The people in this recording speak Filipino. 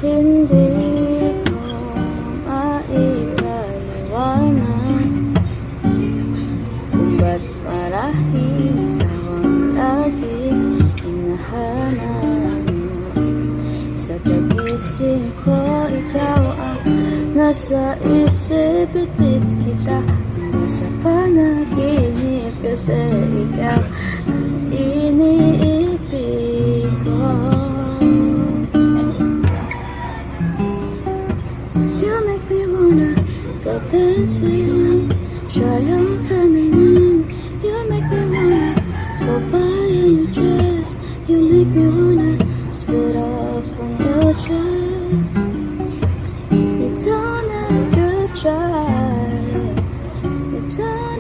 Hindi ko maipaliwanag kung ba't marahil ikaw ang laging hinahanap. Sa pagising ko, ikaw ang nasa isip, bitbit kita hanggang sa panaginip, kasi ikaw ang iniibig ko. You make me wanna go dancing, try on feminine. You make me wanna go buy a new dress. You make me wanna spit off on your dress. You don't have to try. You don't